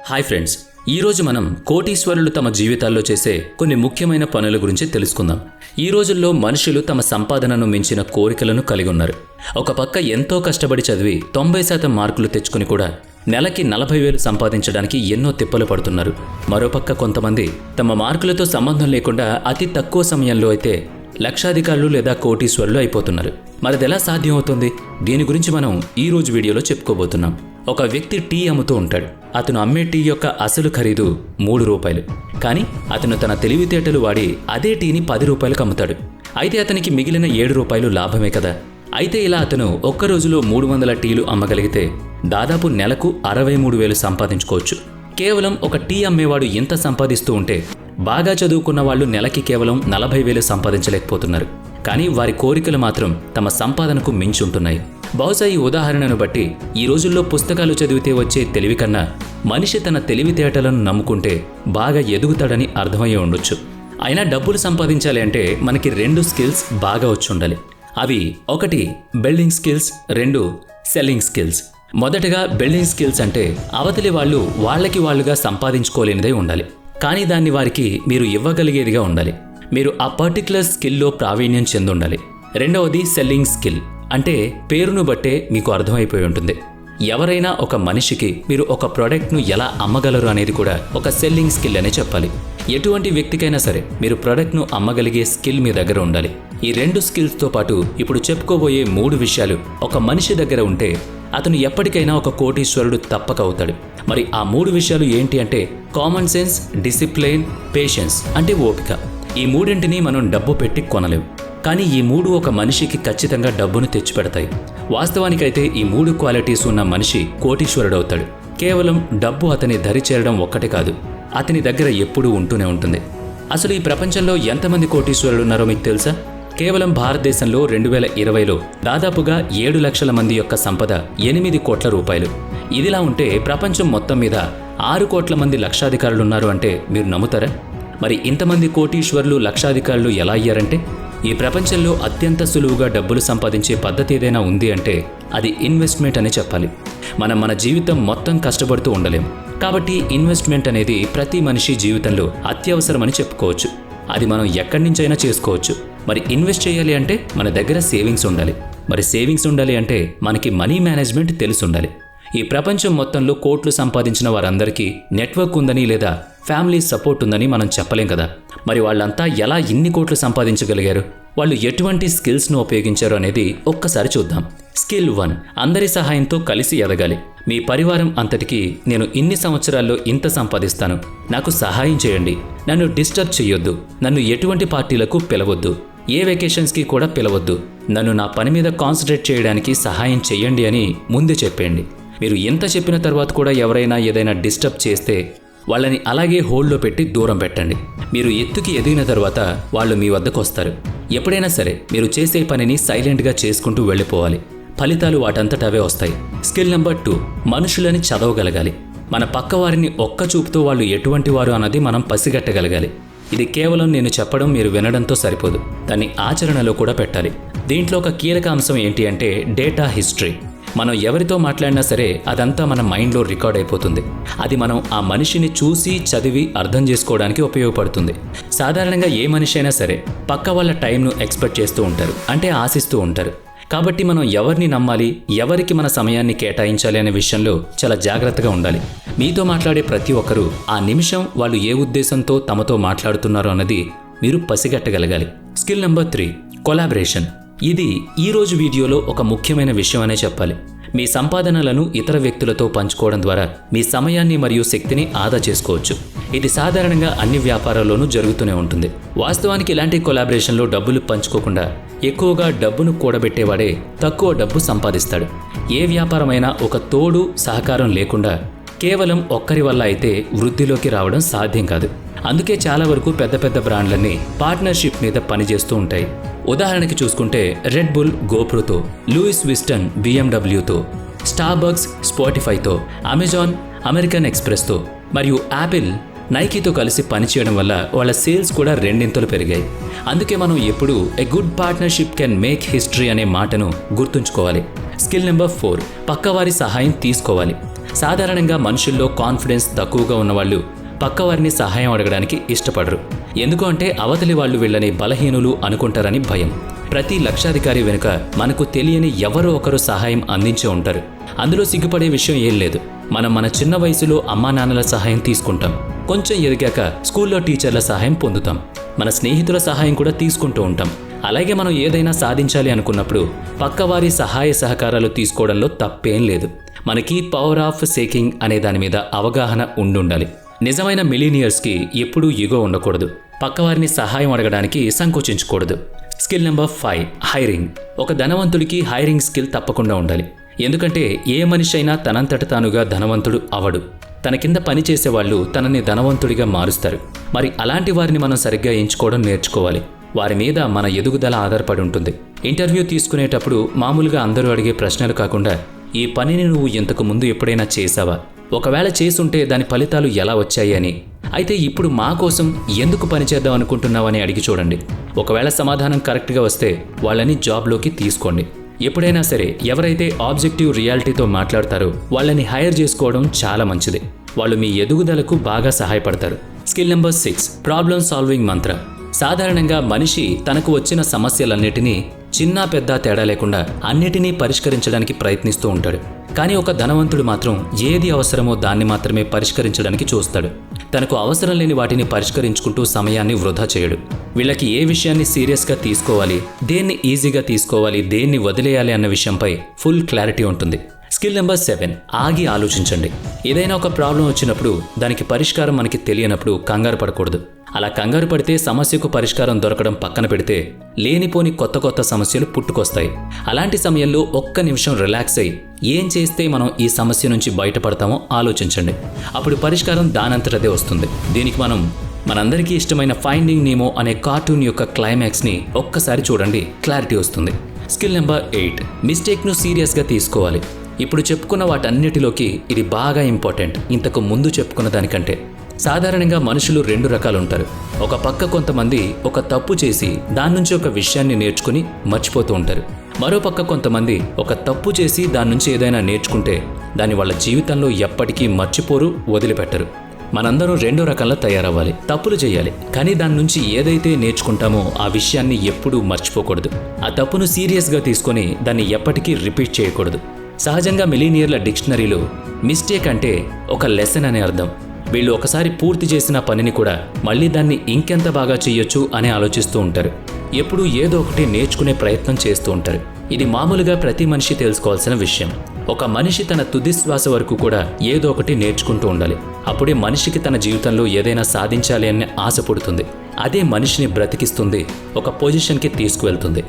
Hi friends, ఈరోజు మనం కోటీశ్వరులు తమ జీవితాల్లో చేసే కొన్ని ముఖ్యమైన పనుల గురించి తెలుసుకుందాం. ఈ రోజుల్లో మనుషులు తమ సంపాదనను మించిన కోరికలను కలిగి ఉన్నారు. ఒక పక్క ఎంతో కష్టపడి చదివి 90% మార్కులు తెచ్చుకుని కూడా నెలకి 40,000 సంపాదించడానికి ఎన్నో తిప్పలు పడుతున్నారు. మరోపక్క కొంతమంది తమ మార్కులతో సంబంధం లేకుండా అతి తక్కువ సమయంలో అయితే లక్షాధికారులు లేదా కోటీశ్వరులు అయిపోతున్నారు. మరిది ఎలా సాధ్యం అవుతుంది? దీని గురించి మనం ఈ రోజు వీడియోలో చెప్పుకోబోతున్నాం. ఒక వ్యక్తి టీ అమ్ముతూ ఉంటాడు. అతను అమ్మే టీ యొక్క అసలు ఖరీదు ₹3. కానీ అతను తన తెలివితేటలు వాడి అదే టీని ₹10కు అమ్ముతాడు. అయితే అతనికి మిగిలిన ₹7 లాభమే కదా. అయితే ఇలా అతను ఒక్క రోజులో 300 టీలు అమ్మగలిగితే దాదాపు నెలకు 63,000 సంపాదించుకోవచ్చు. కేవలం ఒక టీ అమ్మేవాడు ఇంత సంపాదిస్తూ ఉంటే బాగా చదువుకున్న వాళ్ళు నెలకి కేవలం 40,000 సంపాదించలేకపోతున్నారు. కానీ వారి కోరికలు మాత్రం తమ సంపాదనకు మించుంటున్నాయి. బహుశా ఈ ఉదాహరణను బట్టి ఈ రోజుల్లో పుస్తకాలు చదివితే వచ్చే తెలివి కన్నా మనిషి తన తెలివితేటలను నమ్ముకుంటే బాగా ఎదుగుతాడని అర్థమయ్యే ఉండొచ్చు. అయినా డబ్బులు సంపాదించాలి అంటే మనకి 2 స్కిల్స్ బాగా వచ్చి ఉండాలి. అవి 1 బిల్డింగ్ స్కిల్స్, 2 సెల్లింగ్ స్కిల్స్. మొదటగా బిల్డింగ్ స్కిల్స్ అంటే అవతలి వాళ్ళు వాళ్ళకి వాళ్ళుగా సంపాదించుకోలేనిదై ఉండాలి. కానీ దాన్ని వారికి మీరు ఇవ్వగలిగేదిగా ఉండాలి. మీరు ఆ పర్టికులర్ స్కిల్లో ప్రావీణ్యం చెందుండాలి. రెండవది సెల్లింగ్ స్కిల్ అంటే పేరును బట్టే మీకు అర్థమైపోయి ఉంటుంది. ఎవరైనా ఒక మనిషికి మీరు ఒక ప్రోడక్ట్ను ఎలా అమ్మగలరు అనేది కూడా ఒక సెల్లింగ్ స్కిల్ అనే చెప్పాలి. ఎటువంటి వ్యక్తికైనా సరే మీరు ప్రోడక్ట్ను అమ్మగలిగే స్కిల్ మీ దగ్గర ఉండాలి. ఈ 2 స్కిల్స్తో పాటు ఇప్పుడు చెప్పుకోబోయే 3 విషయాలు ఒక మనిషి దగ్గర ఉంటే అతను ఎప్పటికైనా ఒక కోటీశ్వరుడు తప్పక అవుతాడు. మరి ఆ 3 విషయాలు ఏంటి అంటే కామన్ సెన్స్, డిసిప్లిన్, పేషెన్స్ అంటే ఓపిక. ఈ 3ంటిని మనం డబ్బు పెట్టి కొనలేము. కానీ ఈ 3 ఒక మనిషికి ఖచ్చితంగా డబ్బును తెచ్చిపెడతాయి. వాస్తవానికైతే ఈ 3 క్వాలిటీస్ ఉన్న మనిషి కోటీశ్వరుడవుతాడు. కేవలం డబ్బు అతని దరి చేరడం ఒక్కటే కాదు, అతని దగ్గర ఎప్పుడూ ఉంటూనే ఉంటుంది. అసలు ఈ ప్రపంచంలో ఎంతమంది కోటీశ్వరులు ఉన్నారో మీకు తెలుసా? కేవలం భారతదేశంలో 2020లో దాదాపుగా 7 లక్షల మంది యొక్క సంపద ₹8 కోట్ల. ఇదిలా ఉంటే ప్రపంచం మొత్తం మీద 6 కోట్ల మంది లక్షాధికారులున్నారు అంటే మీరు నమ్ముతారా? మరి ఇంతమంది కోటీశ్వరులు, లక్షాధికారులు ఎలా అయ్యారంటే ఈ ప్రపంచంలో అత్యంత సులువుగా డబ్బులు సంపాదించే పద్ధతి ఏదైనా ఉంది అంటే అది ఇన్వెస్ట్మెంట్ అని చెప్పాలి. మనం మన జీవితం మొత్తం కష్టపడుతూ ఉండలేం. కాబట్టి ఇన్వెస్ట్మెంట్ అనేది ప్రతి మనిషి జీవితంలో అత్యవసరమని చెప్పుకోవచ్చు. అది మనం ఎక్కడి నుంచైనా చేసుకోవచ్చు. మరి ఇన్వెస్ట్ చేయాలి అంటే మన దగ్గర సేవింగ్స్ ఉండాలి. మరి సేవింగ్స్ ఉండాలి అంటే మనకి మనీ మేనేజ్మెంట్ తెలిసి ఉండాలి. ఈ ప్రపంచం మొత్తంలో కోట్లు సంపాదించిన వారందరికీ నెట్వర్క్ ఉందని లేదా ఫ్యామిలీ సపోర్ట్ ఉందని మనం చెప్పలేం కదా. మరి వాళ్ళంతా ఎలా ఇన్ని కోట్లు సంపాదించగలిగారు? వాళ్ళు ఎటువంటి స్కిల్స్ను ఉపయోగించారు అనేది ఒక్కసారి చూద్దాం. స్కిల్ 1, అందరి సహాయంతో కలిసి ఎదగాలి. మీ పరివారం అంతటికీ నేను ఇన్ని సంవత్సరాల్లో ఇంత సంపాదిస్తాను, నాకు సహాయం చేయండి, నన్ను డిస్టర్బ్ చేయొద్దు, నన్ను ఎటువంటి పార్టీలకు పిలవద్దు, ఏ వెకేషన్స్కి కూడా పిలవద్దు, నన్ను నా పని మీద కాన్సన్ట్రేట్ చేయడానికి సహాయం చేయండి అని ముందే చెప్పండి. మీరు ఎంత చెప్పిన తర్వాత కూడా ఎవరైనా ఏదైనా డిస్టర్బ్ చేస్తే వాళ్ళని అలాగే హోల్డ్లో పెట్టి దూరం పెట్టండి. మీరు ఎత్తుకి ఎదిగిన తర్వాత వాళ్ళు మీ వద్దకు వస్తారు. ఎప్పుడైనా సరే మీరు చేసే పనిని సైలెంట్గా చేసుకుంటూ వెళ్ళిపోవాలి. ఫలితాలు వాటంతట అవే వస్తాయి. స్కిల్ నెంబర్ 2, మనుషులని చదవగలగాలి. మన పక్కవారిని ఒక్క చూపుతో వాళ్ళు ఎటువంటి వారు అన్నది మనం పసిగట్టగలగాలి. ఇది కేవలం నేను చెప్పడం, మీరు వినడంతో సరిపోదు, దాన్ని ఆచరణలో కూడా పెట్టాలి. దీంట్లో ఒక కీలక అంశం ఏంటి అంటే డేటా హిస్టరీ. మనం ఎవరితో మాట్లాడినా సరే అదంతా మన మైండ్లో రికార్డ్ అయిపోతుంది. అది మనం ఆ మనిషిని చూసి చదివి అర్థం చేసుకోవడానికి ఉపయోగపడుతుంది. సాధారణంగా ఏ మనిషి అయినా సరే పక్క వాళ్ళ టైంను ఎక్స్పెక్ట్ చేస్తూ ఉంటారు, అంటే ఆశిస్తూ ఉంటారు. కాబట్టి మనం ఎవరిని నమ్మాలి, ఎవరికి మన సమయాన్ని కేటాయించాలి అనే విషయంలో చాలా జాగ్రత్తగా ఉండాలి. మీతో మాట్లాడే ప్రతి ఒక్కరూ ఆ నిమిషం వాళ్ళు ఏ ఉద్దేశంతో తమతో మాట్లాడుతున్నారో అన్నది మీరు పసిగట్టగలగాలి. Skill number 3, collaboration. ఇది ఈ రోజు వీడియోలో ఒక ముఖ్యమైన విషయం అనే చెప్పాలి. మీ సంపాదనలను ఇతర వ్యక్తులతో పంచుకోవడం ద్వారా మీ సమయాన్ని మరియు శక్తిని ఆదా చేసుకోవచ్చు. ఇది సాధారణంగా అన్ని వ్యాపారాల్లోనూ జరుగుతూనే ఉంటుంది. వాస్తవానికి ఇలాంటి కొలాబరేషన్లో డబ్బులు పంచుకోకుండా ఎక్కువగా డబ్బును కూడబెట్టేవాడే తక్కువ డబ్బు సంపాదిస్తాడు. ఏ వ్యాపారమైనా ఒక తోడు, సహకారం లేకుండా కేవలం ఒక్కరి వల్ల అయితే వృద్ధిలోకి రావడం సాధ్యం కాదు. అందుకే చాలా వరకు పెద్ద పెద్ద బ్రాండ్లన్నీ పార్ట్నర్షిప్ మీద పనిచేస్తూ ఉంటాయి. ఉదాహరణకి చూసుకుంటే రెడ్ బుల్ గోప్రోతో, లూయిస్ విస్టన్ BMWతో, స్టార్బక్స్ స్పాటిఫైతో, అమెజాన్ అమెరికన్ ఎక్స్ప్రెస్తో మరియు యాపిల్ నైకీతో కలిసి పనిచేయడం వల్ల వాళ్ళ సేల్స్ కూడా 2 పెరిగాయి. అందుకే మనం ఎప్పుడూ a good partnership can make history అనే మాటను గుర్తుంచుకోవాలి. స్కిల్ నెంబర్ 4, పక్కవారి సహాయం తీసుకోవాలి. సాధారణంగా మనుషుల్లో కాన్ఫిడెన్స్ తక్కువగా ఉన్నవాళ్ళు పక్కవారిని సహాయం అడగడానికి ఇష్టపడరు. ఎందుకు అంటే అవతలి వాళ్ళు వీళ్ళని బలహీనులు అనుకుంటారని భయం. ప్రతి లక్షాధికారి వెనుక మనకు తెలియని ఎవరో ఒకరు సహాయం అందించే ఉంటారు. అందులో సిగ్గుపడే విషయం ఏం లేదు. మనం మన చిన్న వయసులో అమ్మా నాన్నల సహాయం తీసుకుంటాం. కొంచెం ఎదిగాక స్కూల్లో టీచర్ల సహాయం పొందుతాం. మన స్నేహితుల సహాయం కూడా తీసుకుంటూ ఉంటాం. అలాగే మనం ఏదైనా సాధించాలి అనుకున్నప్పుడు పక్కవారి సహాయ సహకారాలు తీసుకోవడంలో తప్పేం లేదు. మనకి పవర్ ఆఫ్ సేకింగ్ అనే దాని మీద అవగాహన ఉండాలి. నిజమైన మిలీనియర్స్కి ఎప్పుడూ ఈగో ఉండకూడదు. పక్కవారిని సహాయం అడగడానికి సంకోచించకూడదు. Skill number 5, hiring. ఒక ధనవంతుడికి హైరింగ్ స్కిల్ తప్పకుండా ఉండాలి. ఎందుకంటే ఏ మనిషి అయినా తనంతట తానుగా ధనవంతుడు అవడు. తన కింద పనిచేసే వాళ్ళు తనని ధనవంతుడిగా మారుస్తారు. మరి అలాంటి వారిని మనం సరిగ్గా ఎంచుకోవడం నేర్చుకోవాలి. వారి మీద మన ఎదుగుదల ఆధారపడి ఉంటుంది. ఇంటర్వ్యూ తీసుకునేటప్పుడు మామూలుగా అందరూ అడిగే ప్రశ్నలు కాకుండా, ఈ పనిని నువ్వు ఇంతకు ముందు ఎప్పుడైనా చేశావా, ఒకవేళ చేసుంటే దాని ఫలితాలు ఎలా వచ్చాయి అని, అయితే ఇప్పుడు మా కోసం ఎందుకు పనిచేద్దాం అనుకుంటున్నావని అడిగి చూడండి. ఒకవేళ సమాధానం కరెక్ట్గా వస్తే వాళ్ళని జాబ్లోకి తీసుకోండి. ఎప్పుడైనా సరే ఎవరైతే ఆబ్జెక్టివ్ రియాలిటీతో మాట్లాడతారో వాళ్ళని హైర్ చేసుకోవడం చాలా మంచిది. వాళ్ళు మీ ఎదుగుదలకు బాగా సహాయపడతారు. స్కిల్ నెంబర్ 6, ప్రాబ్లమ్ సాల్వింగ్ మంత్ర. సాధారణంగా మనిషి తనకు వచ్చిన సమస్యలన్నిటినీ చిన్న పెద్ద తేడా లేకుండా అన్నిటినీ పరిష్కరించడానికి ప్రయత్నిస్తూ ఉంటాడు. కానీ ఒక ధనవంతుడు మాత్రం ఏది అవసరమో దాన్ని మాత్రమే పరిష్కరించడానికి చూస్తాడు. తనకు అవసరం లేని వాటిని పరిష్కరించుకుంటూ సమయాన్ని వృధా చేయడు. వీళ్ళకి ఏ విషయాన్ని సీరియస్గా తీసుకోవాలి, దేన్ని ఈజీగా తీసుకోవాలి, దేన్ని వదిలేయాలి అన్న విషయంపై ఫుల్ క్లారిటీ ఉంటుంది. స్కిల్ నెంబర్ 7, ఆగి ఆలోచించండి. ఏదైనా ఒక ప్రాబ్లం వచ్చినప్పుడు దానికి పరిష్కారం మనకి తెలియనప్పుడు కంగారు పడకూడదు. అలా కంగారు పడితే సమస్యకు పరిష్కారం దొరకడం పక్కన పెడితే లేనిపోని కొత్త సమస్యలు పుట్టుకొస్తాయి. అలాంటి సమయంలో ఒక్క నిమిషం రిలాక్స్ అయ్యి ఏం చేస్తే మనం ఈ సమస్య నుంచి బయటపడతామో ఆలోచించండి. అప్పుడు పరిష్కారం దానంతటదే వస్తుంది. దీనికి మనందరికీ ఇష్టమైన ఫైండింగ్ నీమో అనే కార్టూన్ యొక్క క్లైమాక్స్ని ఒక్కసారి చూడండి, క్లారిటీ వస్తుంది. స్కిల్ నెంబర్ 8, మిస్టేక్ను సీరియస్గా తీసుకోవాలి. ఇప్పుడు చెప్పుకున్న వాటన్నిటిలోకి ఇది బాగా ఇంపార్టెంట్ ఇంతకు ముందు చెప్పుకున్న దానికంటే. సాధారణంగా మనుషులు 2 రకాలు ఉంటారు. ఒక పక్క కొంతమంది ఒక తప్పు చేసి దాని నుంచి ఒక విషయాన్ని నేర్చుకుని మర్చిపోతూ ఉంటారు. మరో పక్క కొంతమంది ఒక తప్పు చేసి దాని నుంచి ఏదైనా నేర్చుకుంటే దాన్ని వాళ్ళ జీవితంలో ఎప్పటికీ మర్చిపోరు, వదిలిపెట్టరు. మనందరం 2 రకాల్లో తయారవ్వాలి. తప్పులు చేయాలి, కానీ దాని నుంచి ఏదైతే నేర్చుకుంటామో ఆ విషయాన్ని ఎప్పుడూ మర్చిపోకూడదు. ఆ తప్పును సీరియస్గా తీసుకొని దాన్ని ఎప్పటికీ రిపీట్ చేయకూడదు. సహజంగా మిలీనియర్ల డిక్షనరీలో మిస్టేక్ అంటే ఒక లెసన్ అనే అర్థం. వీళ్ళు ఒకసారి పూర్తి చేసిన పనిని కూడా మళ్ళీ దాన్ని ఇంకెంత బాగా చేయొచ్చు అని ఆలోచిస్తూ ఉంటారు. ఎప్పుడూ ఏదో ఒకటి నేర్చుకునే ప్రయత్నం చేస్తూ ఉంటారు. ఇది మామూలుగా ప్రతి మనిషి తెలుసుకోవాల్సిన విషయం. ఒక మనిషి తన తుది శ్వాస వరకు కూడా ఏదో ఒకటి నేర్చుకుంటూ ఉండాలి. అప్పుడే మనిషికి తన జీవితంలో ఏదైనా సాధించాలి అనే ఆశ పుడుతుంది. అదే మనిషిని బ్రతికిస్తుంది, ఒక పొజిషన్కి తీసుకువెళ్తుంది.